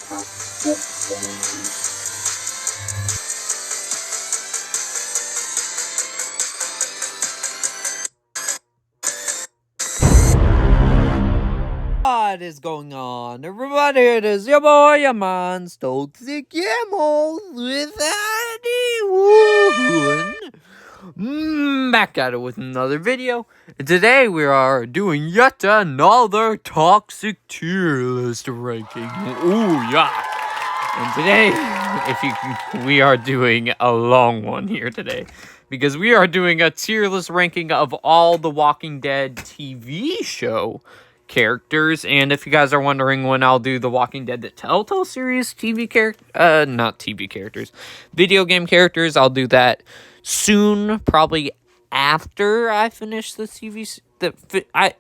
What is going on, everybody? It is your boy, your man, Toxic Camels with anyone. Back at it with another video. Today we are doing yet another toxic tier list ranking. Ooh, yeah. And today, we are doing a long one here today. Because we are doing a tier list ranking of all the Walking Dead TV show characters. And if you guys are wondering when I'll do the Walking Dead the Telltale series not TV characters, video game characters, I'll do that soon, probably after I finish the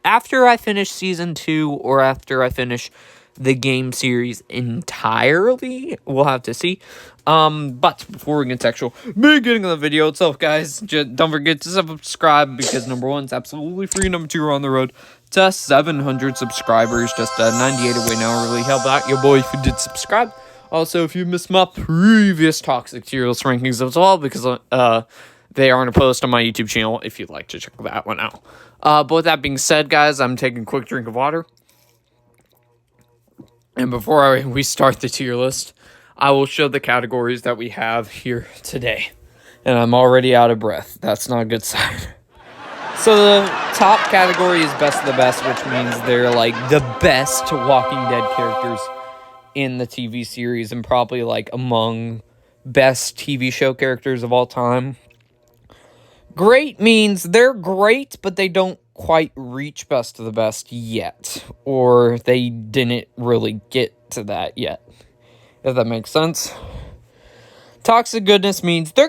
after I finish season 2 or after I finish the game series entirely. We'll have to see. But before we get sexual, beginning of the video itself, guys, don't forget to subscribe because number 1 is absolutely free. Number 2, we're on the road to 700 subscribers. Just 98 away now. Really help out your boy if you did subscribe. Also, if you missed my previous toxic tier list rankings as well, because they are in a post on my YouTube channel if you'd like to check that one out. But with that being said, guys, I'm taking a quick drink of water. And before we start the tier list, I will show the categories that we have here today. And I'm already out of breath. That's not a good sign. So the top category is best of the best, which means they're like the best Walking Dead characters in the TV series and probably like among best TV show characters of all time. Great means they're great, but they don't quite reach best of the best yet, or they didn't really get to that yet, if that makes sense. Toxic goodness means they're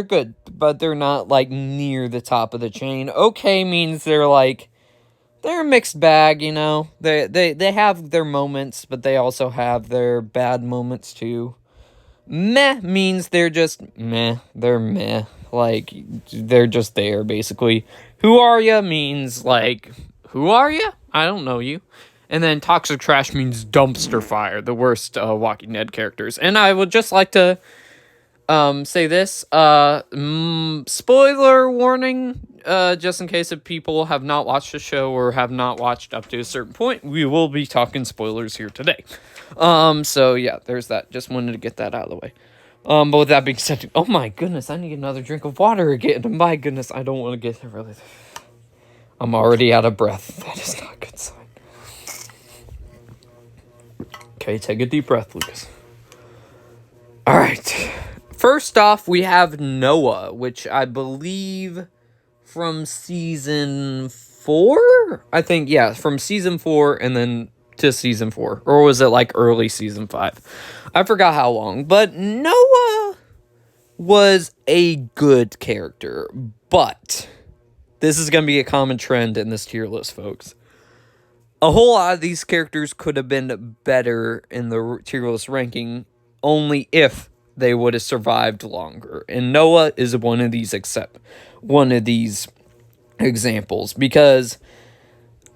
good, but they're not like near the top of the chain. Okay means they're a mixed bag, you know. They have their moments, but they also have their bad moments too. Meh means they're just meh. They're meh. Like, they're just there, basically. Who are ya means, like, who are ya? I don't know you. And then toxic trash means dumpster fire, the worst Walking Dead characters. And I would just like to say this. Spoiler warning, just in case if people have not watched the show or have not watched up to a certain point, we will be talking spoilers here today. So yeah, there's that. Just wanted to get that out of the way. But with that being said, oh my goodness, I need another drink of water again. My goodness, I don't want to get really. I'm already out of breath. That is not a good sign. Okay, take a deep breath, Lucas. All right. First off, we have Noah, which I believe from season 4? I think, yeah, from season 4 and then to season 4. Or was it like early season 5? I forgot how long. But Noah was a good character. But this is going to be a common trend in this tier list, folks. A whole lot of these characters could have been better in the tier list ranking only if they would have survived longer. And Noah is one of these examples, because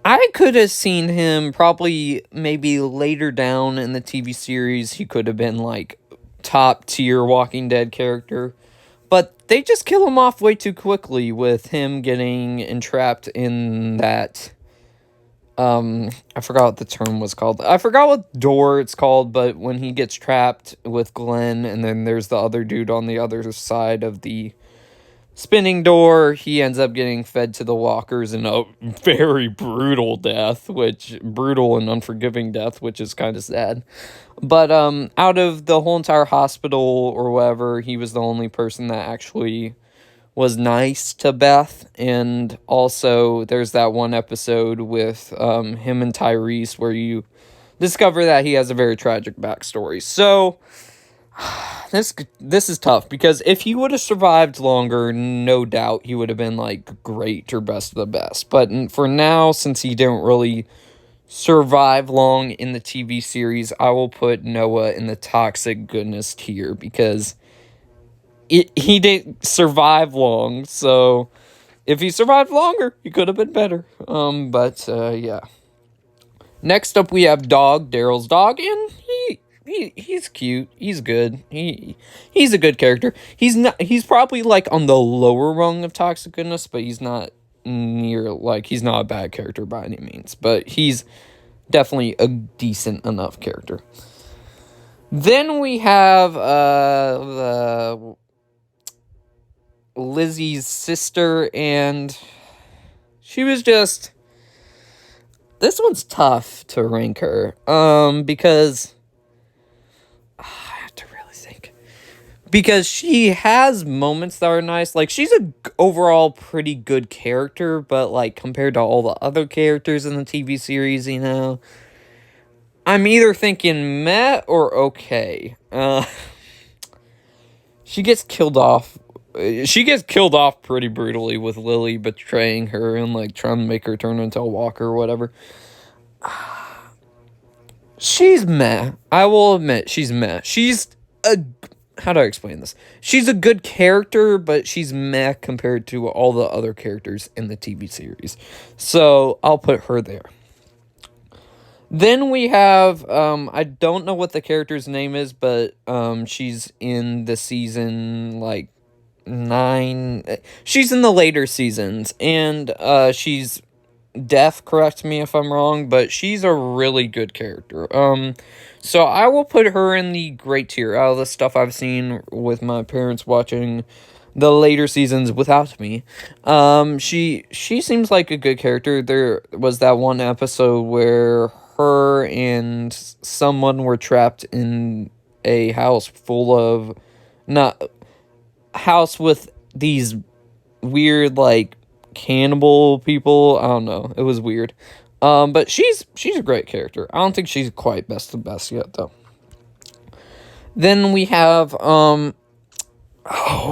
I could have seen him probably maybe later down in the TV series. He could have been like top tier Walking Dead character, but they just kill him off way too quickly with him getting entrapped in that I forgot what the term was called. I forgot what door it's called, but when he gets trapped with Glenn and then there's the other dude on the other side of the spinning door, he ends up getting fed to the walkers in a very brutal and unforgiving death, which is kind of sad. But out of the whole entire hospital or whatever, he was the only person that actually was nice to Beth. And also there's that one episode with him and Tyrese where you discover that he has a very tragic backstory. So this is tough, because if he would have survived longer, no doubt he would have been like great or best of the best. But for now, since he didn't really survive long in the TV series, I will put Noah in the toxic goodness tier, because he didn't survive long. So if he survived longer, he could have been better. Yeah. Next up, we have Dog, Daryl's dog, and he's cute. He's good. He's a good character. He's probably like on the lower rung of toxic goodness, but he's not near like he's not a bad character by any means. But he's definitely a decent enough character. Then we have Lizzie's sister, and she was just. This one's tough to rank her, because I have to really think. Because she has moments that are nice. Like, she's a overall pretty good character, but like compared to all the other characters in the TV series, I'm either thinking meh or okay. She gets killed off. She gets killed off pretty brutally with Lily betraying her and like trying to make her turn into a walker or whatever. She's meh. I will admit she's meh. How do I explain this? She's a good character, but she's meh compared to all the other characters in the TV series. So I'll put her there. Then we have, I don't know what the character's name is, but she's in the season, like, 9. She's in the later seasons, and she's deaf, correct me if I'm wrong, but she's a really good character. So I will put her in the great tier out of the stuff I've seen with my parents watching the later seasons without me. She seems like a good character. There was that one episode where her and someone were trapped in a house full of house with these weird like cannibal people. I don't know. It was weird. But she's a great character. I don't think she's quite best of best yet though. Then we have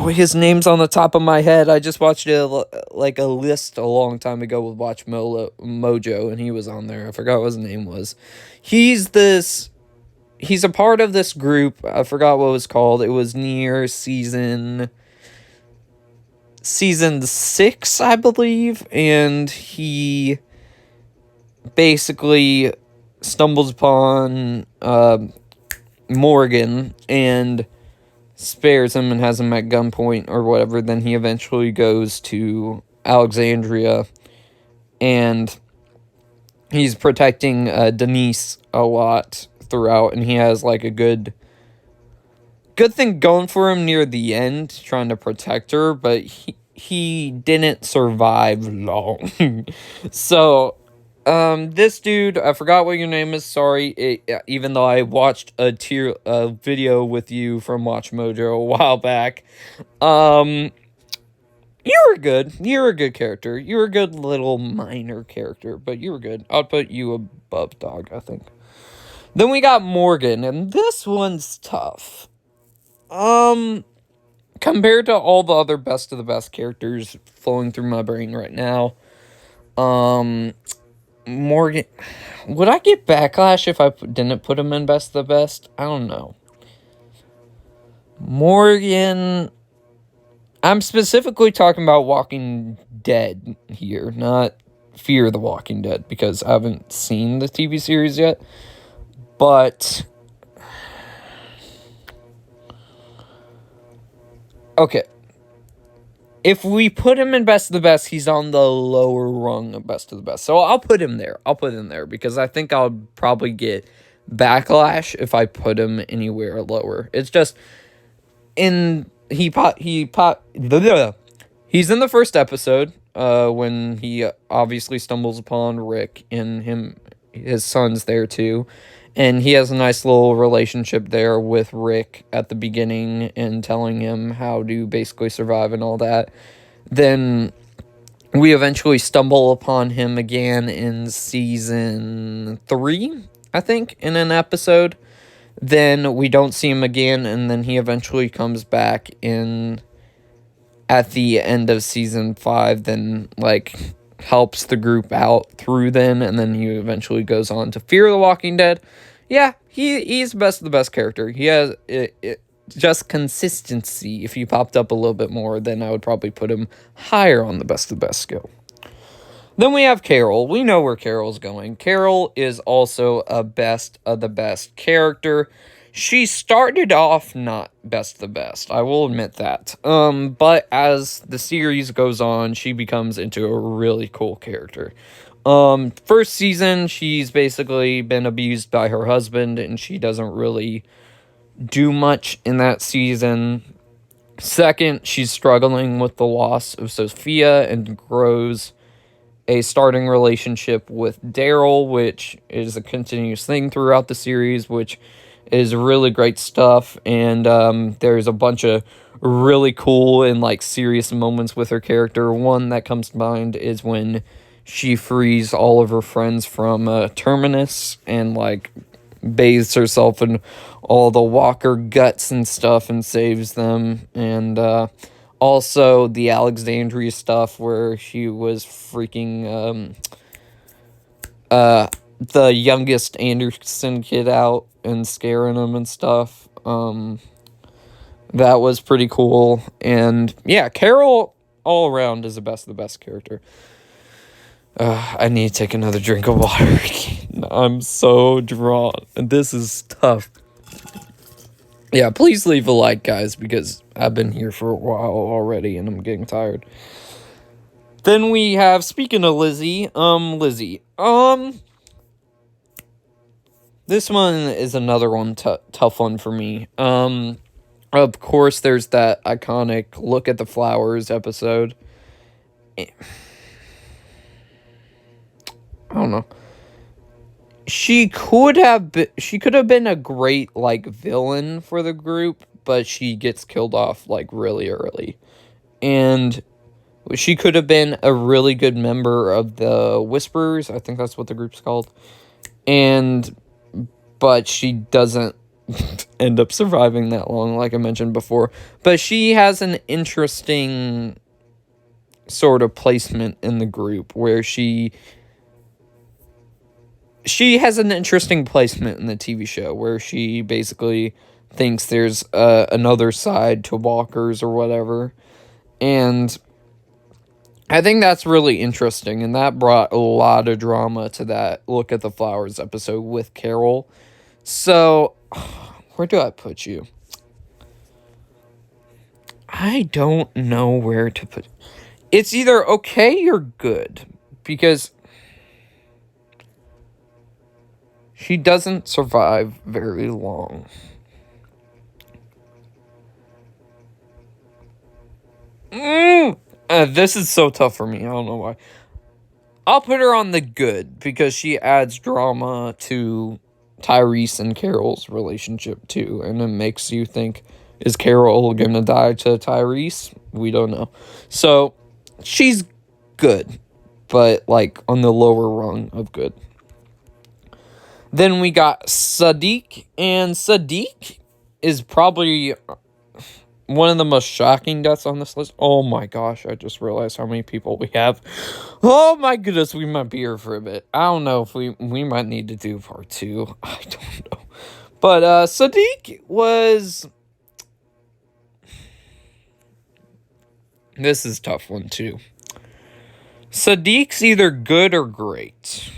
his name's on the top of my head. I just watched a list a long time ago with Watch Mojo, and he was on there. I forgot what his name was. He's a part of this group. I forgot what it was called. It was near season 6, I believe, and he basically stumbles upon Morgan and spares him and has him at gunpoint or whatever. Then he eventually goes to Alexandria, and he's protecting Denise a lot throughout, and he has like a good thing going for him near the end, trying to protect her, but he didn't survive long. So this dude, I forgot what your name is, sorry, even though I watched a video with you from Watch Mojo a while back. You were good. You were a good character. You were a good little minor character, but you were good. I'd put you above Dog, I think. Then we got Morgan, and this one's tough. Compared to all the other best of the best characters flowing through my brain right now, Morgan, would I get backlash if I didn't put him in best of the best? I don't know. Morgan, I'm specifically talking about Walking Dead here, not Fear the Walking Dead, because I haven't seen the TV series yet. But okay. If we put him in best of the best, he's on the lower rung of best of the best. So I'll put him there. I'll put him there because I think I'll probably get backlash if I put him anywhere lower. It's just he's in the first episode when he obviously stumbles upon Rick, and his son's there too. And he has a nice little relationship there with Rick at the beginning and telling him how to basically survive and all that. Then we eventually stumble upon him again in season 3, I think, in an episode. Then we don't see him again, and then he eventually comes back at the end of season 5, then, like, helps the group out through then, and then he eventually goes on to Fear the Walking Dead. Yeah, he's best of the best character. He has just consistency. If he popped up a little bit more, then I would probably put him higher on the best of the best skill. Then we have Carol. We know where Carol's going. Carol is also a best of the best character. She started off not best of the best, I will admit that. But as the series goes on, she becomes into a really cool character. First season, she's basically been abused by her husband, and she doesn't really do much in that season. Second, she's struggling with the loss of Sophia and grows a starting relationship with Daryl, which is a continuous thing throughout the series, which is really great stuff. And there's a bunch of really cool and like serious moments with her character. One that comes to mind is when she frees all of her friends from Terminus and like bathes herself in all the Walker guts and stuff and saves them. And also the Alexandria stuff where she was freaking the youngest Anderson kid out and scaring him and stuff. That was pretty cool. And yeah, Carol all around is the best of the best character. I need to take another drink of water. I'm so drawn. This is tough. Yeah, please leave a like, guys, because I've been here for a while already and I'm getting tired. Then we have, speaking of Lizzie, Lizzie. This one is another one, tough one for me. Of course, there's that iconic Look at the Flowers episode. I don't know. She could have been a great like villain for the group, but she gets killed off like really early. And she could have been a really good member of the Whisperers. I think that's what the group's called. But she doesn't end up surviving that long, like I mentioned before. But she has an interesting sort of placement in the group where she has an interesting placement in the TV show where she basically thinks there's another side to walkers or whatever. And I think that's really interesting, and that brought a lot of drama to that Look at the Flowers episode with Carol. So, where do I put you? I don't know where to put. It's either okay or good, because she doesn't survive very long. This is so tough for me. I don't know why. I'll put her on the good, because she adds drama to Tyrese and Carol's relationship too, and it makes you think, is Carol gonna die to Tyrese? We don't know. So she's good, but like on the lower rung of good. Then we got Sadiq, and Sadiq is probably one of the most shocking deaths on this list. Oh my gosh, I just realized how many people we have. Oh my goodness, we might be here for a bit. I don't know if we might need to do part 2. I don't know. But Sadiq was... This is a tough one too. Sadiq's either good or great.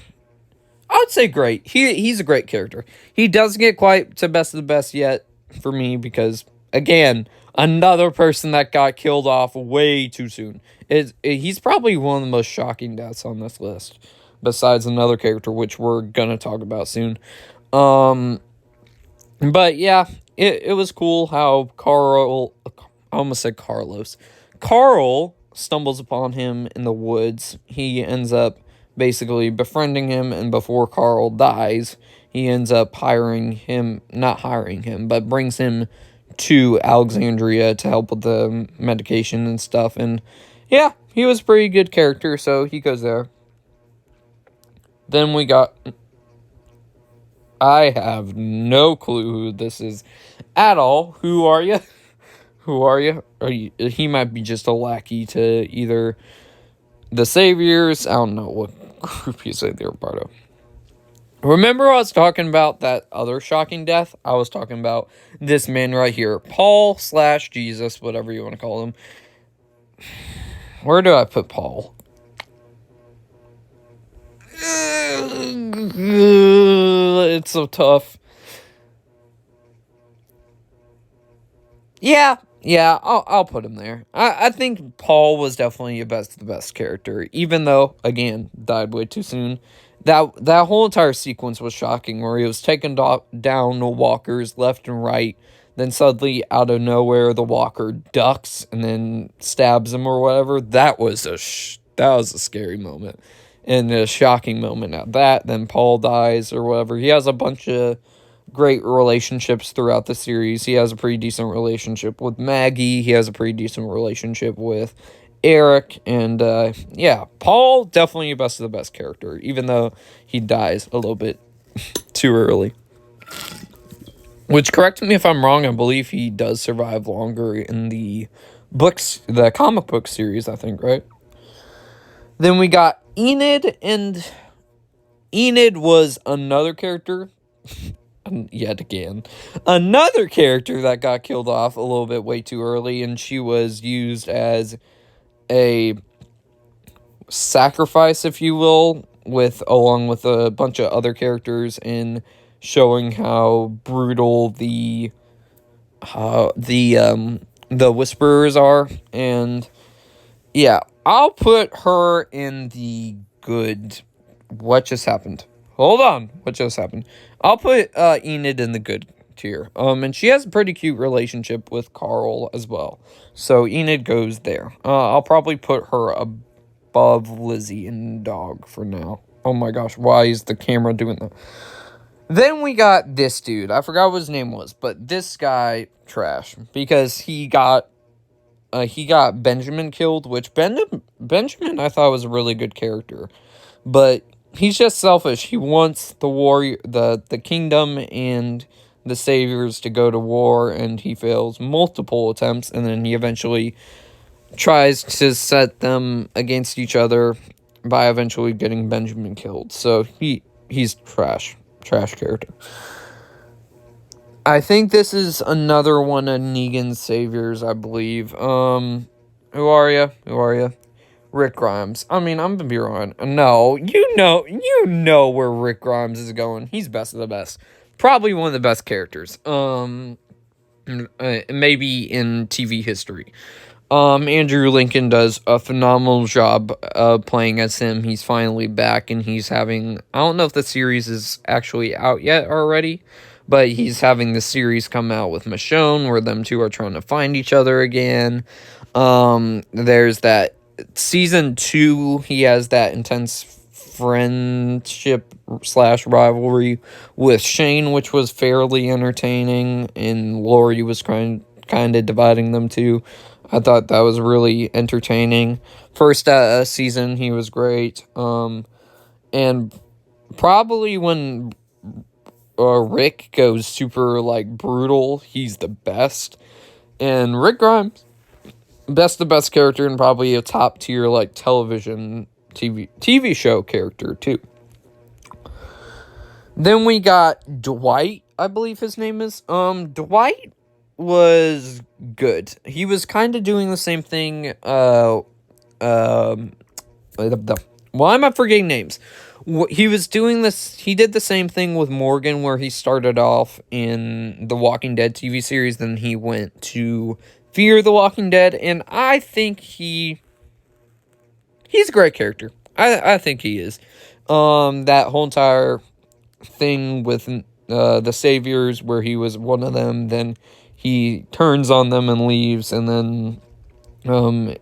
I would say great. He's a great character. He doesn't get quite to best of the best yet for me because, again, another person that got killed off way too soon. He's probably one of the most shocking deaths on this list, besides another character, which we're going to talk about soon. But yeah, it was cool how I almost said Carlos. Carl stumbles upon him in the woods. He ends up basically befriending him, and before Carl dies, he ends up not hiring him, but brings him to Alexandria to help with the medication and stuff. And yeah, he was a pretty good character, so he goes there. Then we got... I have no clue who this is at all. Who are you? Who are you? He might be just a lackey to either the Saviors. I don't know what group you say they're part of. Remember I was talking about that other shocking death? I was talking about this man right here. Paul/Jesus, whatever you want to call him. Where do I put Paul? It's so tough. Yeah, I'll put him there. I think Paul was definitely the best character, even though again died way too soon. That whole entire sequence was shocking, where he was taking down walkers left and right. Then suddenly, out of nowhere, the walker ducks and then stabs him or whatever. That was a scary moment and a shocking moment at that. Then Paul dies or whatever. He has a bunch of great relationships throughout the series. He has a pretty decent relationship with Maggie. He has a pretty decent relationship with Eric. And yeah, Paul definitely the best character, even though he dies a little bit too early. Which, correct me if I'm wrong, I believe he does survive longer in the comic book series, I think, right? Then we got Enid, and Enid was another character, yet again, another character that got killed off a little bit way too early, and she was used as a sacrifice, if you will, along with a bunch of other characters in showing how brutal the Whisperers are. And yeah, I'll put her in the good. What just happened? Hold on. What just happened? I'll put Enid in the good tier. And she has a pretty cute relationship with Carl as well. So Enid goes there. I'll probably put her above Lizzie and Dog for now. Oh my gosh, why is the camera doing that? Then we got this dude. I forgot what his name was, but this guy, trash. Because he got Benjamin killed, which Benjamin I thought was a really good character. But he's just selfish. He wants the kingdom and the saviors to go to war, and he fails multiple attempts, and then he eventually tries to set them against each other by eventually getting Benjamin killed. So he's trash character. I think this is another one of Negan's saviors, I believe. Who are you? Rick Grimes. I mean, I'm gonna be wrong. No, you know where Rick Grimes is going. He's best of the best. Probably one of the best characters. Maybe in TV history. Andrew Lincoln does a phenomenal job playing as him. He's finally back, and he's having, I don't know if the series is actually out yet already, but he's having the series come out with Michonne, where them two are trying to find each other again. There's that season 2, he has that intense friendship / rivalry with Shane, which was fairly entertaining, and Lori was kind of dividing them two. I thought that was really entertaining. First season, he was great. And probably when Rick goes super, brutal, he's the best. And Rick Grimes, the best character, and probably a top tier, television TV show character, too. Then we got Dwight, I believe his name is. Dwight was good. He was kind of doing the same thing. Why am I forgetting names? He was doing this. He did the same thing with Morgan, where he started off in the Walking Dead TV series, then he went to Fear the Walking Dead, and I think he's a great character. I think he is. That whole entire thing with the Saviors, where he was one of them, then he turns on them and leaves, and then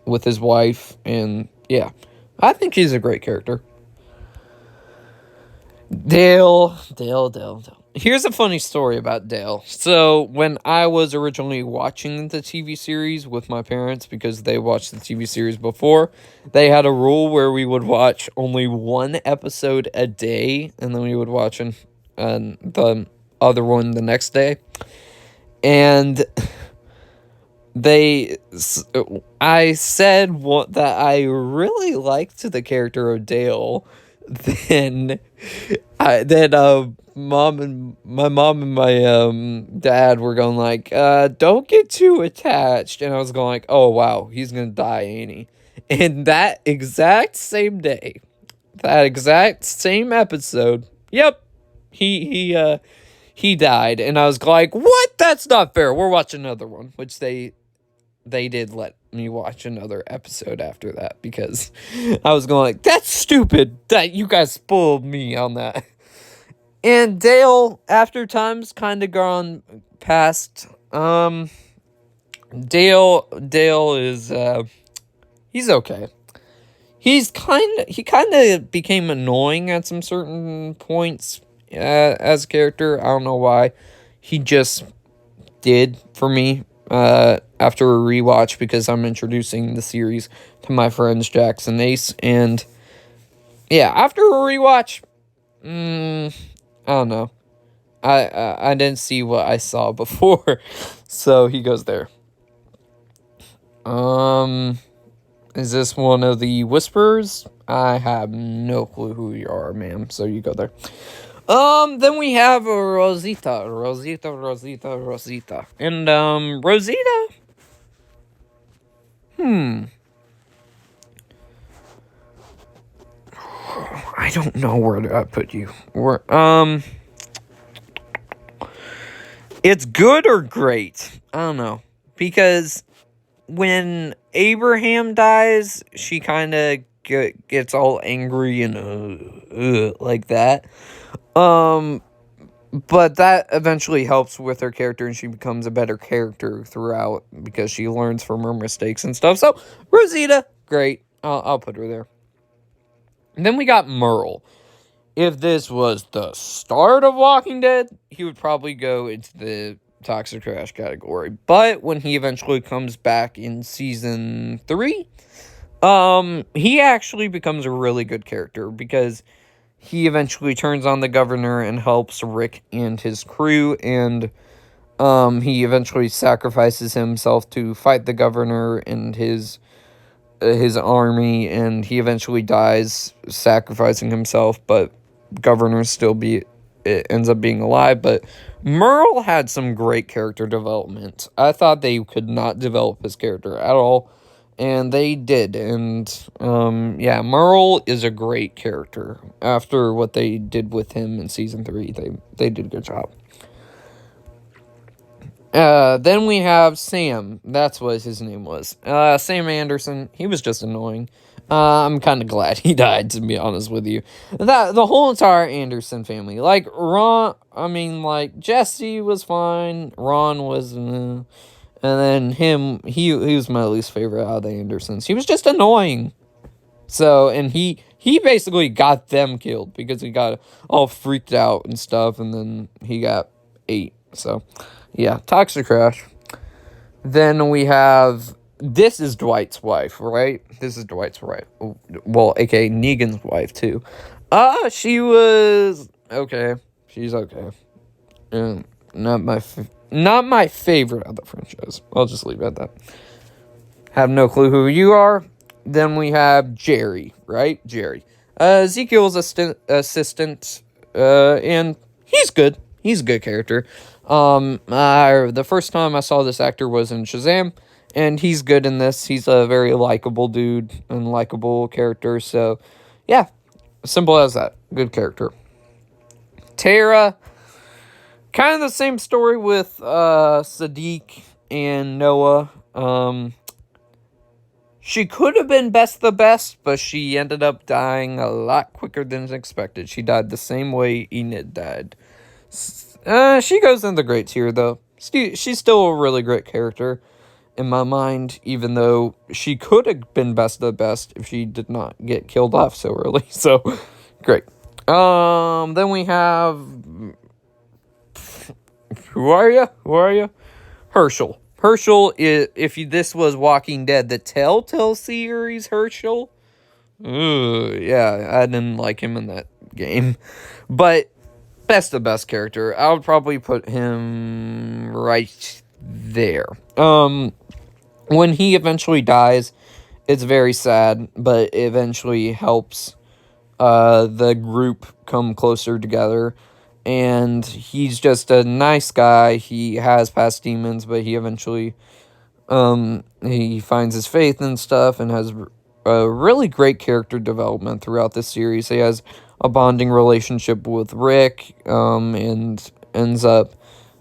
with his wife, and yeah, I think he's a great character. Dale. Here's a funny story about Dale. So, when I was originally watching the TV series with my parents, because they watched the TV series before, they had a rule where we would watch only one episode a day, and then we would watch the other one the next day. And I said that I really liked the character of Dale. Then my mom and my dad were going don't get too attached, and I was going oh wow, he's gonna die, ain't he? And that exact same day, that exact same episode. Yep. He died, and I was like, "What? That's not fair. We're watching another one," which they did let me watch another episode after that because I was going like, "That's stupid that you guys spoiled me on that." And Dale, after time's kind of gone past, Dale is he's okay. He kind of became annoying at some certain points as a character. I don't know why. He just did for me after a rewatch because I'm introducing the series to my friends Jackson Ace, and yeah, after a rewatch, I don't know. I didn't see what I saw before, so he goes there. Is this one of the Whisperers? I have no clue who you are, ma'am, so you go there. Then we have Rosita. And, Rosita? I don't know where to put you. It's good or great. I don't know. Because when Abraham dies, she kind of gets all angry and like that. But that eventually helps with her character, and she becomes a better character throughout because she learns from her mistakes and stuff. So Rosita, great. I'll put her there. And then we got Merle. If this was the start of Walking Dead, he would probably go into the toxic trash category. But when he eventually comes back in season 3, he actually becomes a really good character because he eventually turns on the governor and helps Rick and his crew, and he eventually sacrifices himself to fight the governor and his army, and he eventually dies sacrificing himself, but governor it ends up being alive. But Merle had some great character development. I thought they could not develop his character at all, and they did. And yeah, Merle is a great character. After what they did with him in season 3, they did a good job. Then we have Sam. That's what his name was. Sam Anderson. He was just annoying. I'm kind of glad he died, to be honest with you. The whole entire Anderson family. Like, Jesse was fine. Ron was, and then him, he was my least favorite out of the Andersons. He was just annoying. So, and he basically got them killed because he got all freaked out and stuff, and then he got ate. So, yeah, toxic trash. Then we have, this is Dwight's wife, right? This is Dwight's wife. Well, aka Negan's wife, too. She was okay. She's okay. Not my favorite of the franchise. I'll just leave it at that. Have no clue who you are. Then we have Jerry, right? Jerry. Ezekiel's assistant, and he's good. He's a good character. The first time I saw this actor was in Shazam, and he's good in this. He's a very likable dude and likable character. So, yeah, simple as that. Good character. Tara, kind of the same story with Sadiq and Noah. She could have been the best, but she ended up dying a lot quicker than expected. She died the same way Enid died. She goes in the great tier, though. She's still a really great character in my mind, even though she could have been the best if she did not get killed off so early. So, great. Then we have... Who are you? Herschel. Herschel, this was Walking Dead, the Telltale series, Herschel. Yeah, I didn't like him in that game. But, best character. I would probably put him right there. When he eventually dies, it's very sad, but it eventually helps the group come closer together. And he's just a nice guy. He has past demons, but he eventually, he finds his faith and stuff and has a really great character development throughout this series. He has a bonding relationship with Rick, and ends up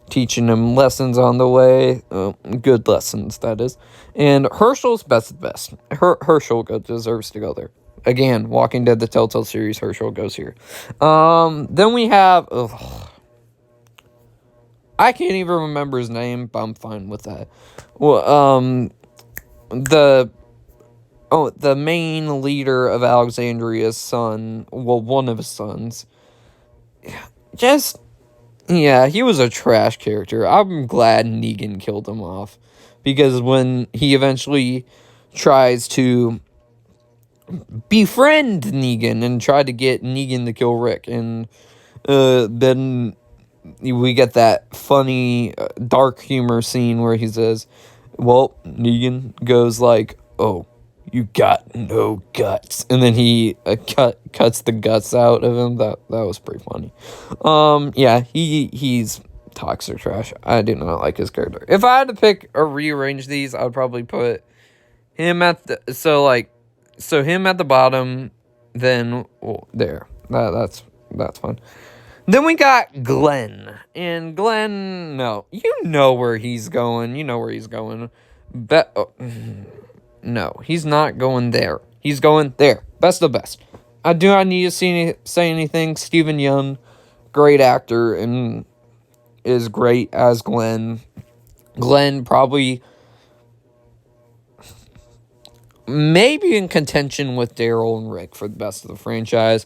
teaching him lessons on the way, good lessons, that is. And Herschel's best of the best. Herschel deserves to go there. Again, Walking Dead, the Telltale series, Herschel goes here. Then we have... I can't even remember his name, but I'm fine with that. Well, the main leader of Alexandria's son, well, one of his sons, just... Yeah, he was a trash character. I'm glad Negan killed him off. Because when he eventually tries to befriend Negan and try to get Negan to kill Rick, and then we get that funny, dark humor scene where he says, well, Negan goes like, oh, you got no guts. And then he cuts the guts out of him. That was pretty funny. Yeah, he's toxic trash. I do not like his character. If I had to pick or rearrange these, I would probably put him at the him at the bottom, then there. That's fine. Then we got Glenn. And Glenn, no, you know where he's going. No, he's not going there. He's going there. Best of the best. I do not need to say anything. Stephen Young, great actor, and is great as Glenn. Glenn probably maybe in contention with Daryl and Rick for the best of the franchise.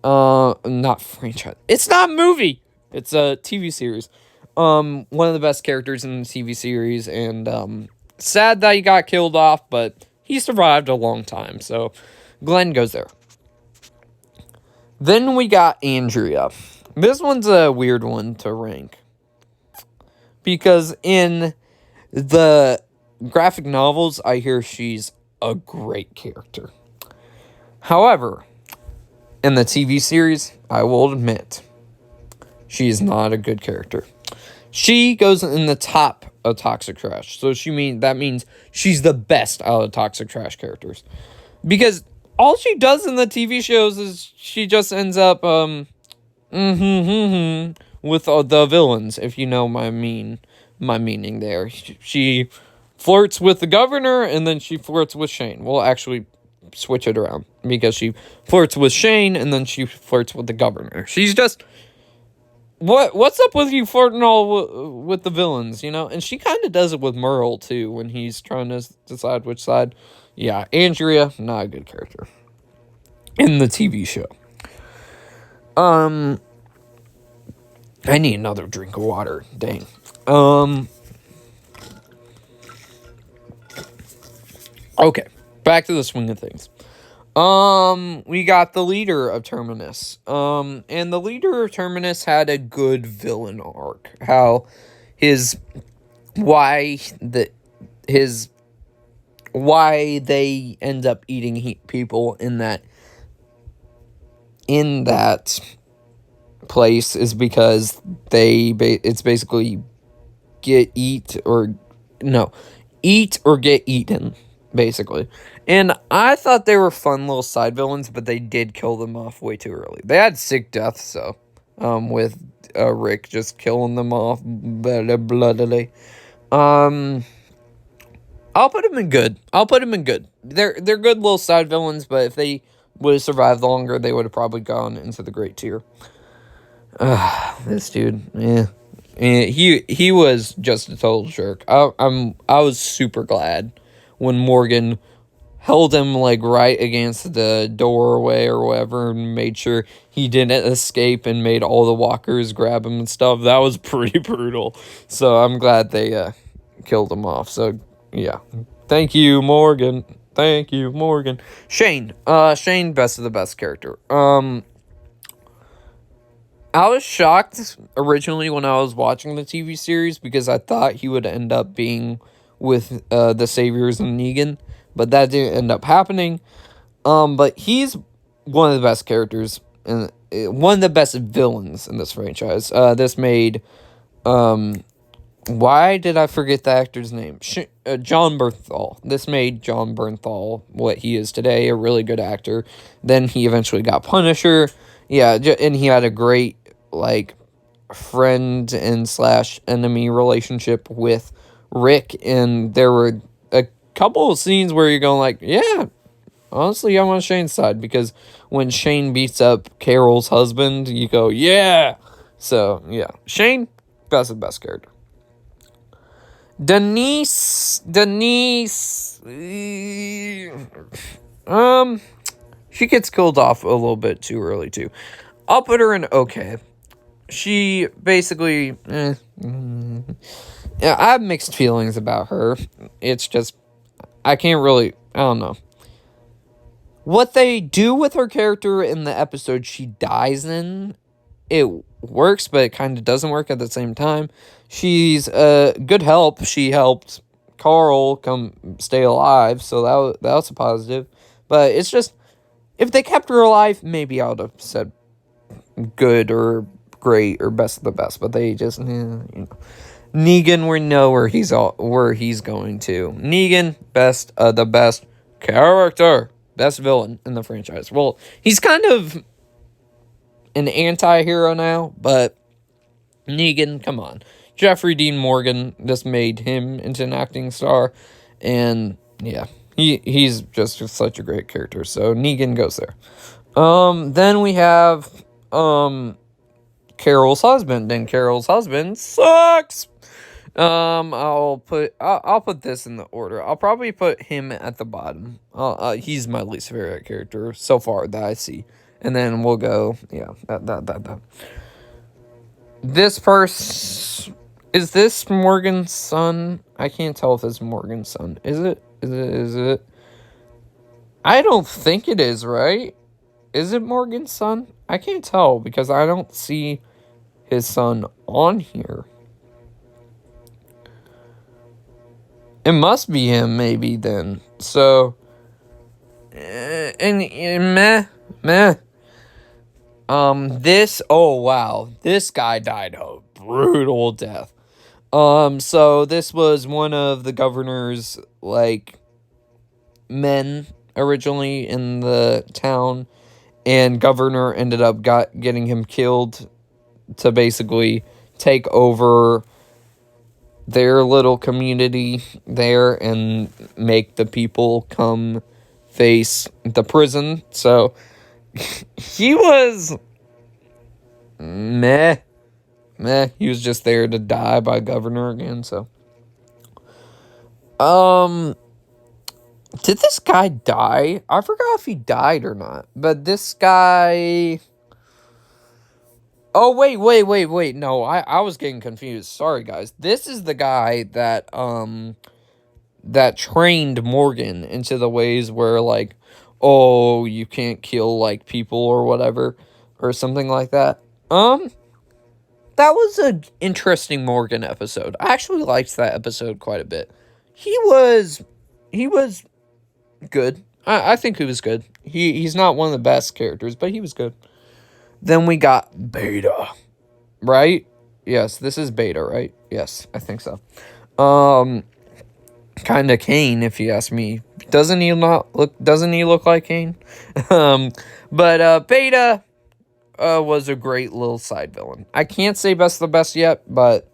Not franchise. It's not a movie. It's a TV series. One of the best characters in the TV series, and sad that he got killed off, but he survived a long time, so Glenn goes there. Then we got Andrea. This one's a weird one to rank, because in the graphic novels, I hear she's a great character. However, in the TV series, I will admit, she is not a good character. She goes in the top of toxic trash. So that means she's the best out of toxic trash characters. Because all she does in the TV shows is she just ends up with the villains, if you know my meaning there. She flirts with the governor, and then she flirts with Shane. Well, actually, switch it around, because she flirts with Shane, and then she flirts with the governor. She's just... What's up with you flirting all with the villains, And she kind of does it with Merle, too, when he's trying to decide which side. Yeah, Andrea, not a good character in the TV show. I need another drink of water. Dang. Okay, back to the swing of things. We got the leader of Terminus. And the leader of Terminus had a good villain arc. How why they end up eating people in that place is because it's basically eat or get eaten, basically. And I thought they were fun little side villains, but they did kill them off way too early. They had sick deaths, so with Rick just killing them off bloodily. I'll put them in good. They're good little side villains, but if they would have survived longer, they would have probably gone into the great tier. This dude, yeah. He was just a total jerk. I was super glad when Morgan held him right against the doorway or whatever, and made sure he didn't escape, and made all the walkers grab him and stuff. That was pretty brutal. So I'm glad they killed him off. So yeah, thank you, Morgan. Shane, best of the best character. I was shocked originally when I was watching the TV series, because I thought he would end up being with the Saviors and Negan, but that didn't end up happening. But he's one of the best characters and one of the best villains in this franchise. This made Why did I forget the actor's name? John Bernthal. This made John Bernthal what he is today, a really good actor. Then he eventually got Punisher. Yeah, and he had a great, like, friend and slash enemy relationship with Rick. And there were a couple of scenes where you're going like, yeah, honestly, I'm on Shane's side. Because when Shane beats up Carol's husband, you go, yeah. So, yeah. Shane, that's the best character. Denise, she gets killed off a little bit too early too. I'll put her in okay. She basically, yeah, I have mixed feelings about her. It's just, I don't know. What they do with her character in the episode she dies in, it works, but it kind of doesn't work at the same time. She's a good help. She helped Carl come stay alive, so that was a positive. But it's just, if they kept her alive, maybe I would have said good or great or best of the best. But they just, Negan, we know where he's going to. Negan, best of the best character, best villain in the franchise. Well, he's kind of an anti-hero now, but Negan, come on. Jeffrey Dean Morgan just made him into an acting star, and yeah, he's just such a great character, so Negan goes there. Then we have, Carol's husband, and Carol's husband sucks! I'll put this in the order. I'll probably put him at the bottom. He's my least favorite character so far that I see. And then we'll go, yeah, that. Is this Morgan's son? I can't tell if it's Morgan's son. Is it? I don't think it is, right? Is it Morgan's son? I can't tell because I don't see his son on here. It must be him, maybe, then. So, meh. Oh wow, this guy died a brutal death. So this was one of the governor's, like, men originally in the town, and governor ended up getting him killed to basically take over their little community there and make the people come face the prison. So he was meh. He was just there to die by governor again. So, did this guy die? I forgot if he died or not. But this guy. Oh, wait. No, I was getting confused. Sorry, guys. This is the guy that trained Morgan into the ways where, like, oh, you can't kill, like, people or whatever, or something like that. That was an interesting Morgan episode. I actually liked that episode quite a bit. He was good. I think he was good. He's not one of the best characters, but he was good. Then we got Beta, right? Yes, this is Beta, right? Yes, I think so. Kind of Kane, if you ask me. Doesn't he look like Kane? But Beta was a great little side villain. I can't say best of the best yet, but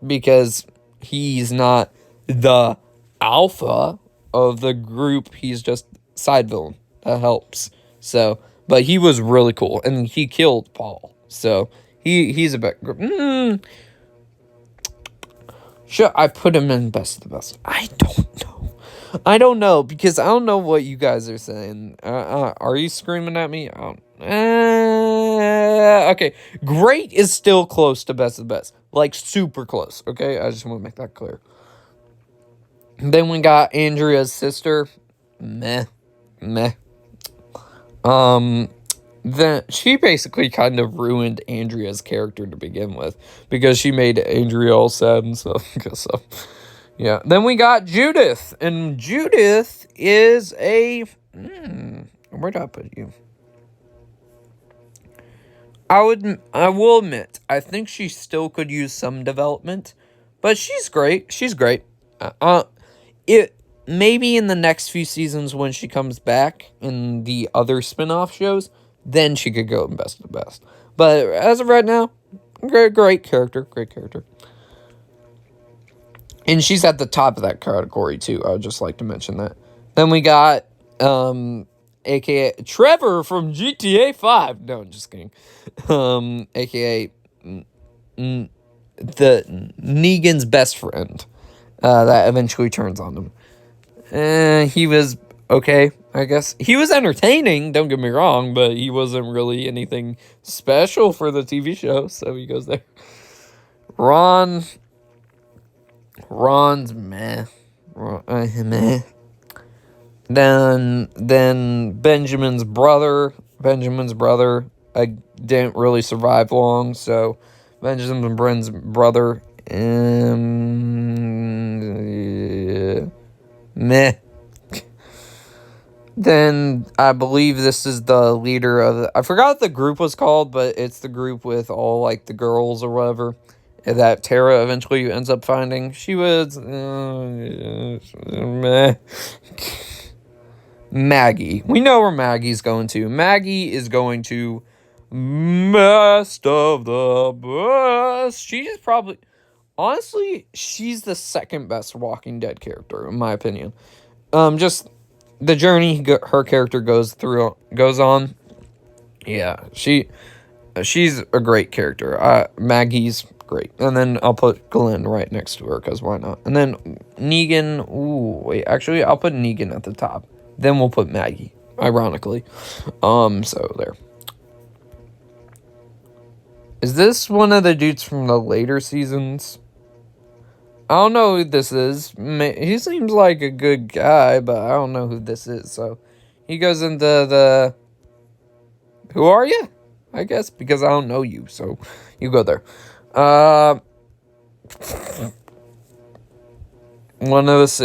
because he's not the alpha of the group, he's just side villain. That helps. So, but he was really cool, and he killed Paul. So he's a bit. Should I put him in best of the best? I don't know because I don't know what you guys are saying. Are you screaming at me? Okay. Great is still close to best of the best. Like, super close, okay? I just want to make that clear. Then we got Andrea's sister. Meh. Then she basically kind of ruined Andrea's character to begin with because she made Andrea all sad and stuff. So, yeah. Then we got Judith, and Judith is a where did I put you? I will admit, I think she still could use some development, But she's great. She's great. It maybe in the next few seasons when she comes back in the other spin-off shows, then she could go in best of the best. But as of right now, great character. Great character. And she's at the top of that category, too. I would just like to mention that. Then we got, a.k.a. Trevor from GTA 5. No, I'm just kidding. A.k.a. the Negan's best friend. That eventually turns on him. He was okay, I guess. He was entertaining, don't get me wrong, but he wasn't really anything special for the TV show, so he goes there. Ron's meh. Meh. Then Benjamin's brother, I didn't really survive long, so Benjamin's brother, meh. Then I believe this is the leader of I forgot what the group was called, but it's the group with all like the girls or whatever that Tara eventually ends up finding. She was meh. Maggie. We know where Maggie's going to. Maggie is going to best of the best. She's probably, honestly, she's the second best Walking Dead character, in my opinion. Just the journey her character goes on. Yeah, she's a great character. Maggie's great. And then I'll put Glenn right next to her, because why not? And then Negan, actually, I'll put Negan at the top. Then we'll put Maggie, ironically. So there. Is this one of the dudes from the later seasons? I don't know who this is. He seems like a good guy, but I don't know who this is. So he goes into the... Who are you? I guess, because I don't know you. So you go there. Is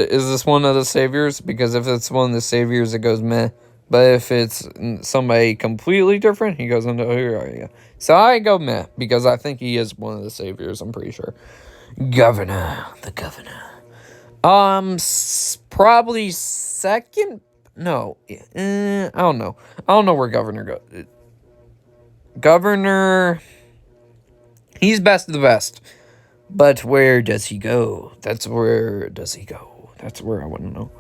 this one of the saviors? Because if it's one of the saviors, it goes meh. But if it's somebody completely different, he goes into who are you? So I go meh, because I think he is one of the saviors, I'm pretty sure. The governor. Probably second? No. I don't know. I don't know where Governor goes. Governor... He's best of the best. But where does he go? That's where I want to know.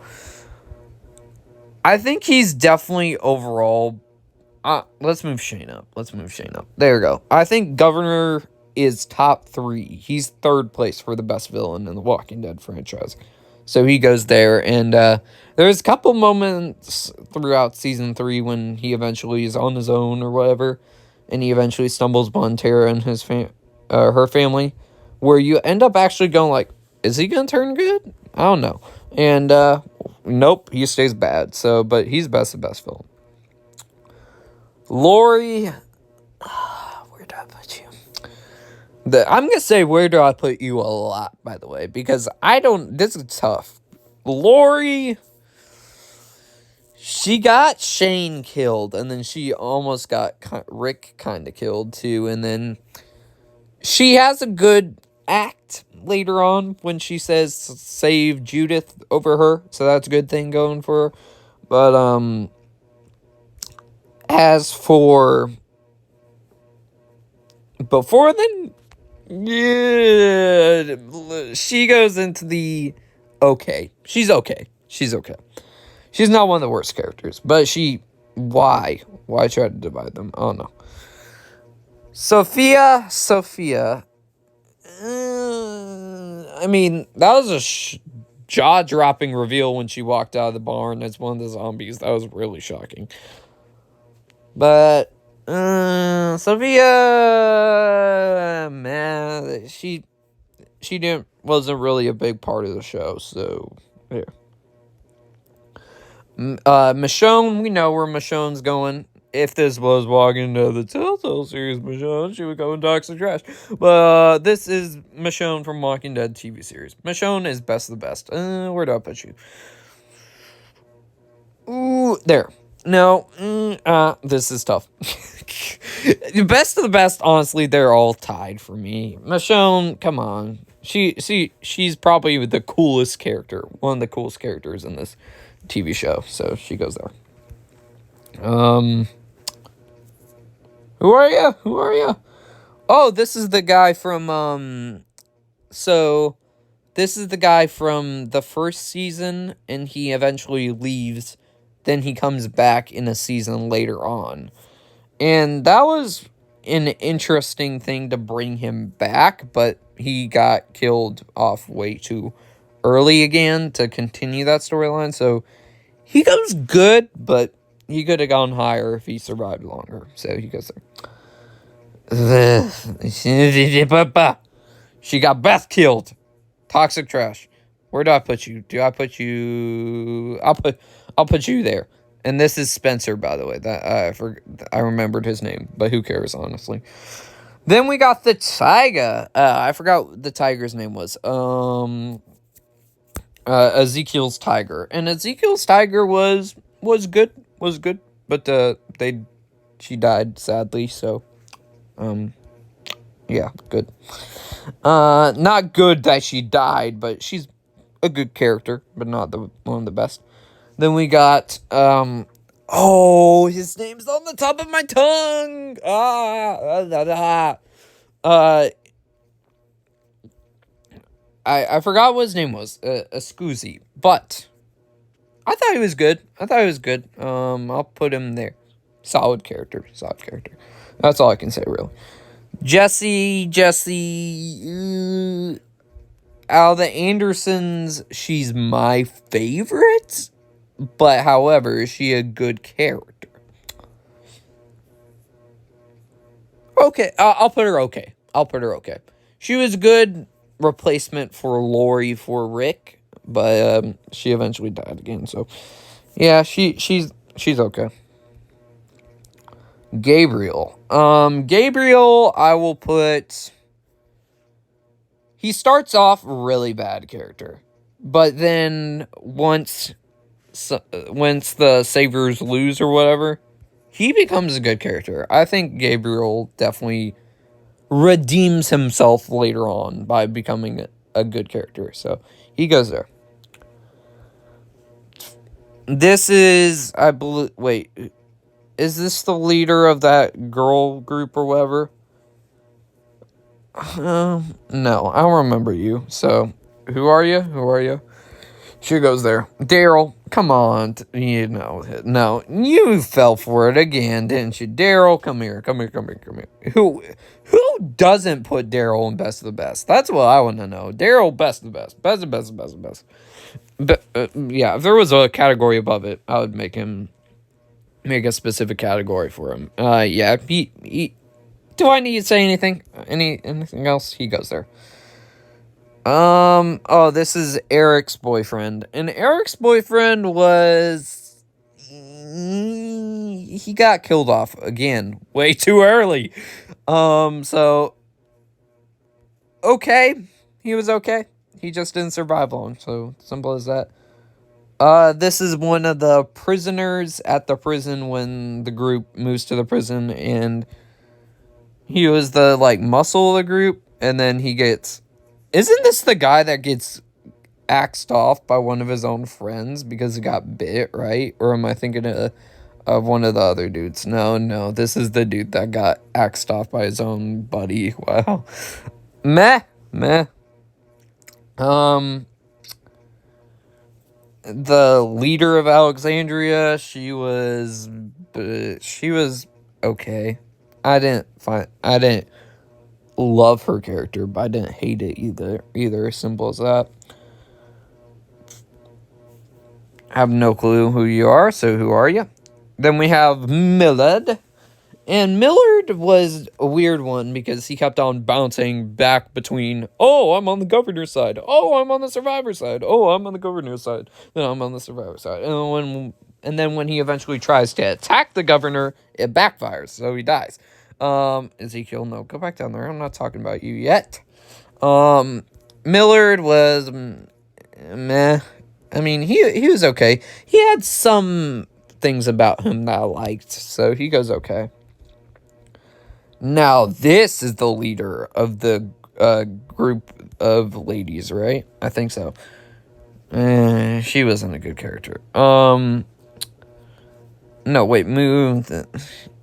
I think he's definitely overall... let's move Shane up. There we go. I think Governor is top 3. He's third place for the best villain in the Walking Dead franchise. So he goes there. And there's a couple moments throughout Season 3 when he eventually is on his own or whatever. And he eventually stumbles upon Tara and her family. Where you end up actually going like, is he going to turn good? I don't know. And, nope, he stays bad. So, but he's best of best villain. Lori, where do I put you? I'm going to say, where do I put you a lot, by the way, because this is tough. Lori, she got Shane killed, and then she almost got Rick kind of killed, too, and then she has a good act later on when she says save Judith over her, so that's a good thing going for her. But as for before then, yeah, she goes into the okay. She's okay. She's not one of the worst characters, but why try to divide them? I don't know. Sophia. I mean, that was a jaw-dropping reveal when she walked out of the barn as one of the zombies. That was really shocking. But Sophia, man, she wasn't really a big part of the show. So there. Michonne, we know where Michonne's going. If this was Walking into the Telltale series, Michonne, she would go and talk some trash. But this is Michonne from Walking Dead TV series. Michonne is best of the best. Where do I put you? Ooh, there. No, this is tough. Best of the best, honestly, they're all tied for me. Michonne, come on. She's probably the coolest character, one of the coolest characters in this TV show. So she goes there. Who are you? Who are you? Oh, this is the guy from So this is the guy from the first season, and he eventually leaves. Then he comes back in a season later on. And that was an interesting thing to bring him back, but he got killed off way too early again to continue that storyline. So he goes good, but he could have gone higher if he survived longer. So he goes there. She got Beth killed. Toxic trash. Where do I put you? Do I put you? I'll put you there. And this is Spencer, by the way. That I remembered his name, but who cares, honestly. Then we got the tiger. I forgot what the tiger's name was. Ezekiel's tiger, and Ezekiel's tiger was good, but she died sadly. So, yeah, good. Not good that she died, but she's a good character, but not one of the best. Then we got, oh, his name's on the top of my tongue. I forgot what his name was, Scusi, but I thought he was good. I'll put him there. Solid character. That's all I can say, really. Jessie, out of the Andersons, she's my favorite. But, however, is she a good character? Okay, I'll put her okay. She was a good replacement for Lori for Rick, but she eventually died again. So, yeah, she's okay. Gabriel, I will put. He starts off really bad character, but then once the Saviors lose or whatever, he becomes a good character. I think Gabriel definitely redeems himself later on by becoming a good character. So he goes there. This is, I believe, wait, is this the leader of that girl group or whatever? No, I don't remember you. So, who are you? She goes there. Daryl, come on. No, you fell for it again, didn't you? Daryl, come here. Who doesn't put Daryl in best of the best? That's what I want to know. Daryl, best of the best. Best of the best. But, yeah, if there was a category above it, I would make a specific category for him. Yeah, he do I need to say anything? Anything else? He goes there. Oh, this is Eric's boyfriend. And Eric's boyfriend was... He got killed off again way too early. So... Okay. He was okay. He just didn't survive long. So, simple as that. This is one of the prisoners at the prison when the group moves to the prison, and he was the, muscle of the group, and then he gets... Isn't this the guy that gets axed off by one of his own friends because he got bit, right? Or am I thinking of one of the other dudes? No, this is the dude that got axed off by his own buddy. Wow. Meh. The leader of Alexandria, she was okay. I didn't love her character, but I didn't hate it either. Simple as that. I have no clue who you are, so who are you? Then we have Millard. And Millard was a weird one because he kept on bouncing back between, oh, I'm on the governor's side. Oh, I'm on the survivor's side. Oh, I'm on the governor's side. Then I'm on the survivor's side. And then when he eventually tries to attack the governor, it backfires, so he dies. Ezekiel, no, go back down there. I'm not talking about you yet. Millard was meh. I mean, he was okay. He had some things about him that I liked, so he goes okay. Now, this is the leader of the group of ladies, right? I think so. She wasn't a good character. No, wait, move.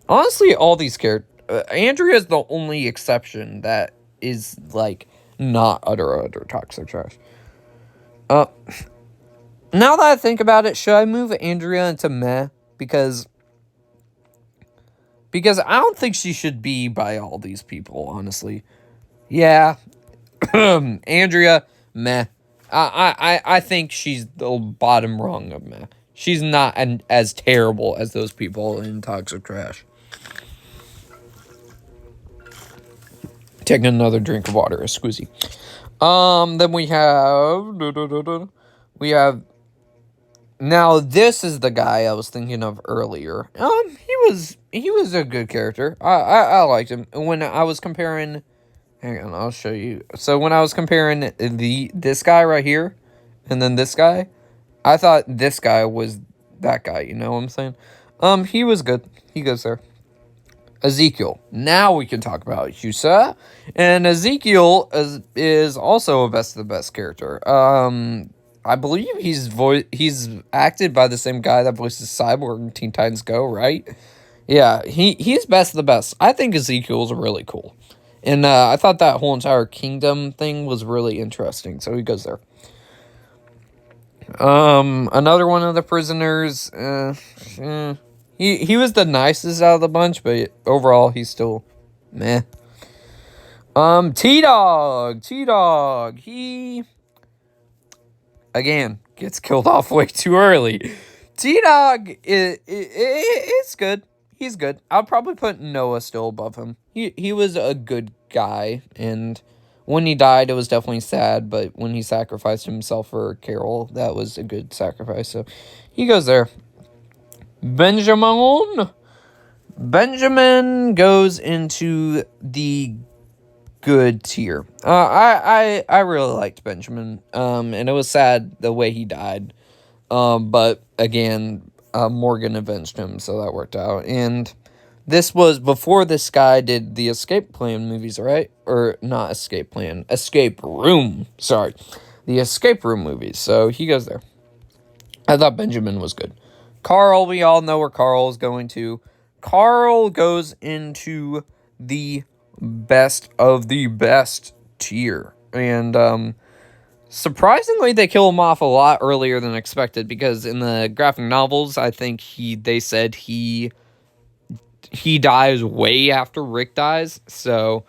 Honestly, all these characters. Andrea's the only exception that is, like, not utter toxic trash. Now that I think about it, should I move Andrea into meh? Because I don't think she should be by all these people, honestly. Yeah. Andrea, meh. I think she's the bottom rung of meh. She's not as terrible as those people in Toxic Trash. Taking another drink of water, a squeezy. Then we have. Now this is the guy I was thinking of earlier. He was a good character. I liked him when I was comparing. Hang on, I'll show you. So when I was comparing this guy right here, and then this guy, I thought this guy was that guy. You know what I'm saying? He was good. He goes there. Ezekiel. Now we can talk about you, sir. And Ezekiel is also a best of the best character. I believe he's acted by the same guy that voices Cyborg in Teen Titans Go, right? Yeah, he's best of the best. I think Ezekiel's really cool. And I thought that whole entire kingdom thing was really interesting, so he goes there. Another one of the prisoners, he was the nicest out of the bunch, but overall he's still meh. T-Dog, he again gets killed off way too early. T-Dog it's good. He's good. I'll probably put Noah still above him. He was a good guy, and when he died, it was definitely sad, but when he sacrificed himself for Carol, that was a good sacrifice, so he goes there. Benjamin goes into the good tier. I really liked Benjamin, and it was sad the way he died, but again, Morgan avenged him, so that worked out. And this was before this guy did the Escape Plan movies, right? Or not Escape Plan, Escape Room. Sorry, the Escape Room movies. So he goes there. I thought Benjamin was good. Carl, we all know where Carl is going to. Carl goes into the best of the best tier. And surprisingly, they kill him off a lot earlier than expected, because in the graphic novels, I think they said he dies way after Rick dies. So,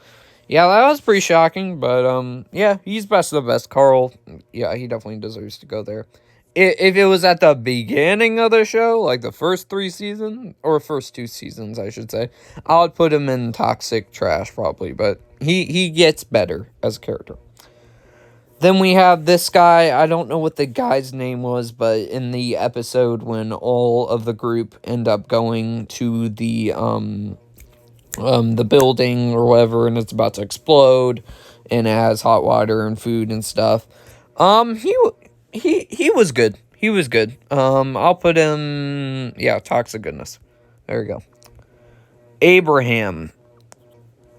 yeah, that was pretty shocking. But, yeah, he's best of the best. Carl, yeah, he definitely deserves to go there. If it was at the beginning of the show, like the first 3 seasons, or first 2 seasons, I should say, I would put him in Toxic Trash, probably. But he gets better as a character. Then we have this guy. I don't know what the guy's name was, but in the episode when all of the group end up going to the building or whatever, and it's about to explode, and it has hot water and food and stuff. He was good. He was good. I'll put him. Yeah, Toxic Goodness. There we go. Abraham.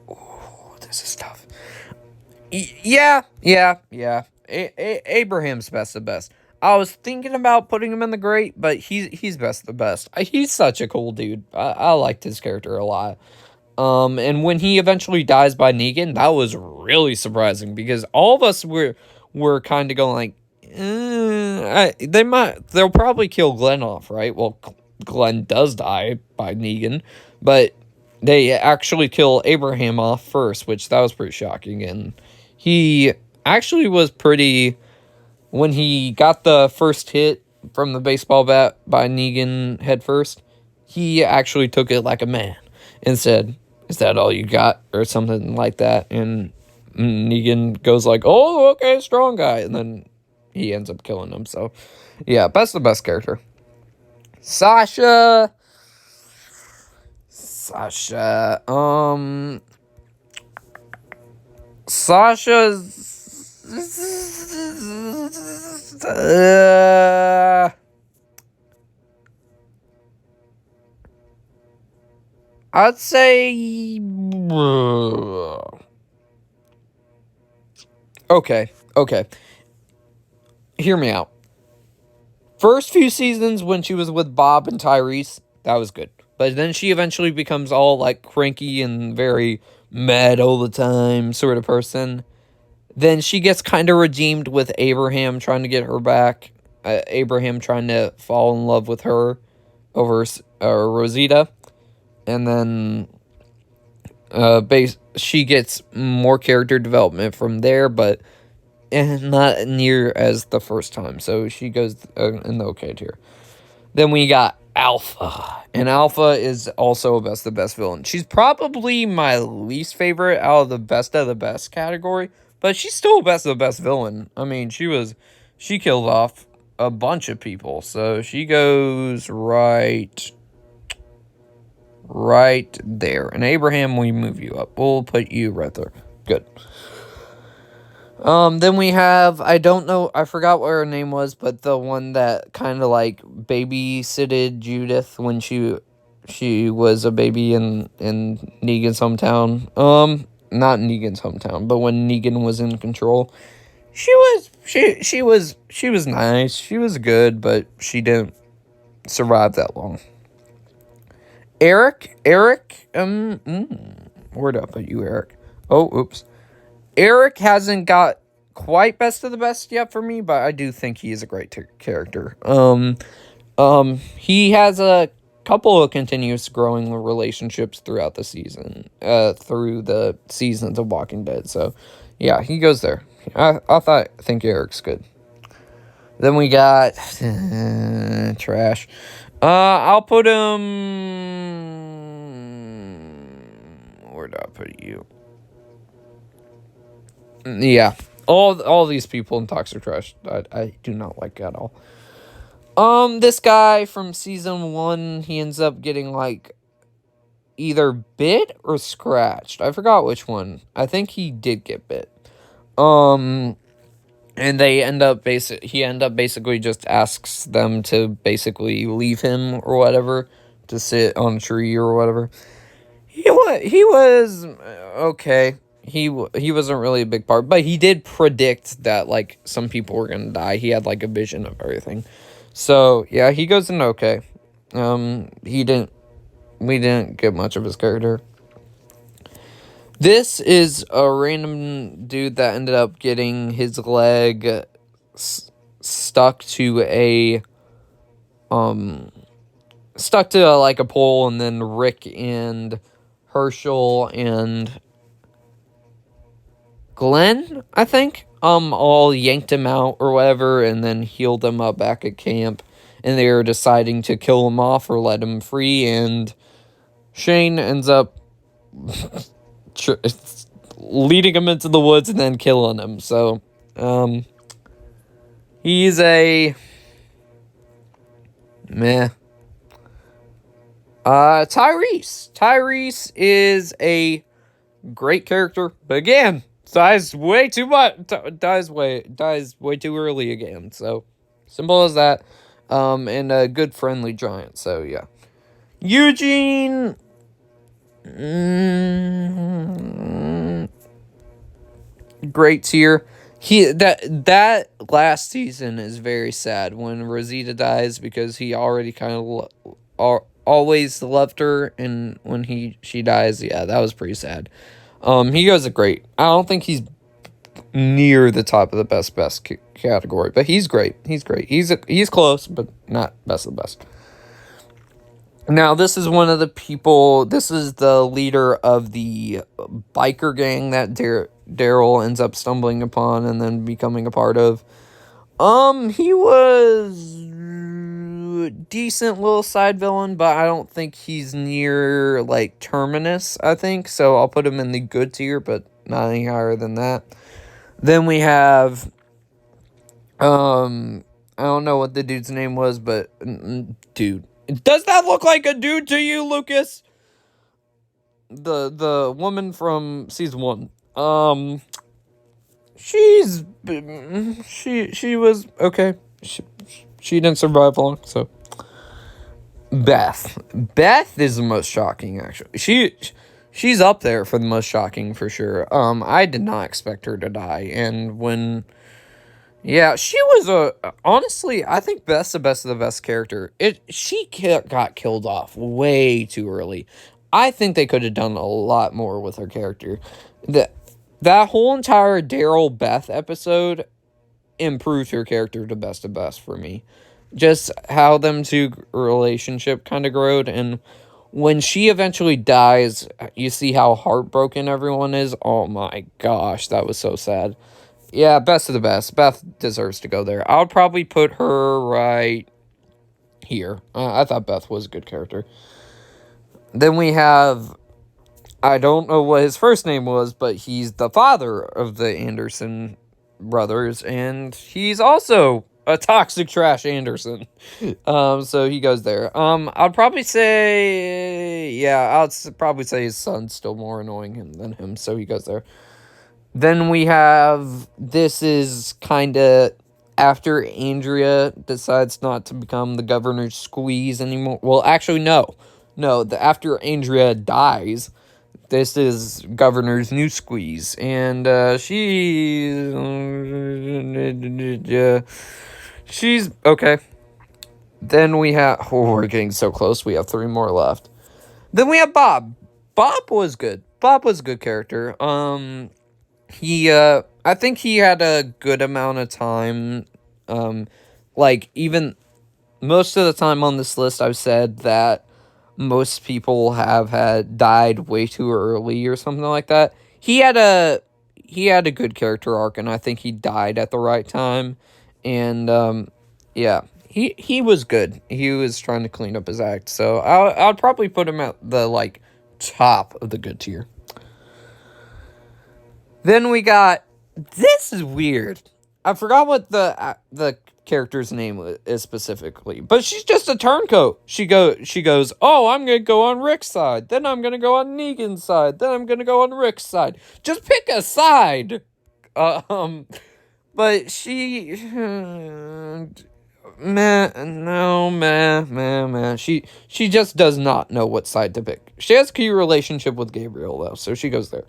Ooh, this is tough. Yeah. Abraham's best of the best. I was thinking about putting him in the great, but he's best of the best. He's such a cool dude. I liked his character a lot. And when he eventually dies by Negan, that was really surprising, because all of us were kind of going like, they'll probably kill Glenn off, right? Well, Glenn does die by Negan, but they actually kill Abraham off first, which that was pretty shocking. And he actually was pretty, when he got the first hit from the baseball bat by Negan head first, he actually took it like a man and said, "Is that all you got?" or something like that. And Negan goes like, "Oh, okay, strong guy." And then he ends up killing him. So, yeah, best of the best character. Sasha, Sasha's I'd say Okay. Hear me out. First few seasons when she was with Bob and Tyrese, that was good. But then she eventually becomes all like cranky and very mad all the time sort of person. Then she gets kind of redeemed with Abraham trying to get her back. Abraham trying to fall in love with her over Rosita. And then she gets more character development from there, but not near as the first time. So she goes in the okay tier. Then we got Alpha. And Alpha is also a best of the best villain. She's probably my least favorite out of the best category. But she's still a best of the best villain. I mean, she killed off a bunch of people. So she goes right there. And Abraham, we move you up. We'll put you right there. Good. Then we have, I don't know, I forgot what her name was, but the one that kind of like babysitted Judith when she was a baby in Negan's hometown. Not Negan's hometown, but when Negan was in control. She was nice. She was good, but she didn't survive that long. Eric, where'd I put you, Eric? Oh, oops. Eric hasn't got quite best of the best yet for me, but I do think he is a great character. He has a couple of continuous growing relationships throughout the season, through the seasons of Walking Dead. So, yeah, he goes there. I think Eric's good. Then we got trash. I'll put him. Where did I put you? Yeah, all these people in Toxic Trash, I do not like at all. This guy from season 1, he ends up getting like either bit or scratched. I forgot which one. I think he did get bit. And he end up basically just asks them to basically leave him or whatever, to sit on a tree or whatever. He was okay. He wasn't really a big part, but he did predict that like some people were gonna die. He had like a vision of everything. So yeah, he goes in okay. We didn't get much of his character. This is a random dude that ended up getting his leg stuck to like a pole, and then Rick and Herschel and Glenn, I think, all yanked him out or whatever, and then healed him up back at camp, and they were deciding to kill him off or let him free, and Shane ends up leading him into the woods and then killing him. So, he's a meh. Tyrese is a great character, but again, dies way too much. Dies way too early again. So simple as that. And a good friendly giant. So yeah, Eugene. Great tier. That last season is very sad when Rosita dies, because he already kind of always loved her, and when she dies, yeah, that was pretty sad. He goes a great. I don't think he's near the top of the best category, but he's great. He's close, but not best of the best. Now, this is one of the people. This is the leader of the biker gang that Daryl ends up stumbling upon and then becoming a part of. He was decent little side villain, but I don't think he's near like Terminus, I think. So I'll put him in the good tier, but not any higher than that. Then we have I don't know what the dude's name was, but dude. Does that look like a dude to you, Lucas? The woman from season 1. She was okay. She didn't survive long, so Beth is the most shocking, actually. she's up there for the most shocking for sure. I did not expect her to die, and when yeah, she was honestly, I think best of the best character. She got killed off way too early. I think they could have done a lot more with her character. That whole entire Daryl Beth episode improved her character to best of best for me. Just how them two relationship kind of growed, and when she eventually dies, you see how heartbroken everyone is. Oh my gosh, that was so sad. Yeah, best of the best. Beth deserves to go there. I would probably put her right here. I thought Beth was a good character. Then we have, I don't know what his first name was, but he's the father of the Anderson brothers, and he's also a toxic trash Anderson. So he goes there. I'd probably say, yeah, probably say his son's still more annoying than him, so he goes there. Then we have, this is kind of after Andrea decides not to become the governor's squeeze anymore. Well, actually, no. After Andrea dies, this is governor's new squeeze. And she's okay. Then we have, we're getting so close. We have 3 more left. Then we have Bob. Bob was good. Bob was a good character. I think he had a good amount of time. Like, even most of the time on this list, I've said that most people had died way too early or something like that. He had a good character arc, and I think he died at the right time. And, yeah, he was good. He was trying to clean up his act. So I'd probably put him at the, like, top of the good tier. Then we got, this is weird. I forgot what the character's name is specifically, but she's just a turncoat. She goes, oh, I'm gonna go on Rick's side, then I'm gonna go on Negan's side, then I'm gonna go on Rick's side. Just pick a side. But she, She just does not know what side to pick. She has a key relationship with Gabriel though, so she goes there.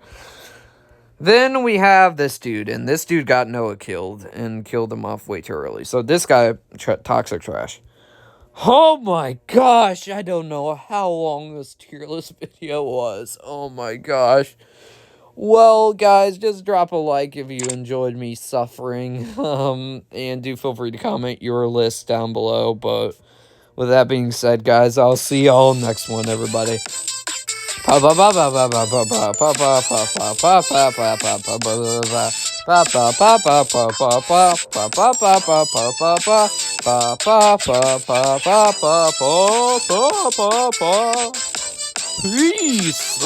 Then we have this dude, and this dude got Noah killed, and killed him off way too early. So this guy, toxic trash. Oh my gosh, I don't know how long this tier list video was. Oh my gosh. Well, guys, just drop a like if you enjoyed me suffering. And do feel free to comment your list down below. But with that being said, guys, I'll see y'all next one, everybody. Peace.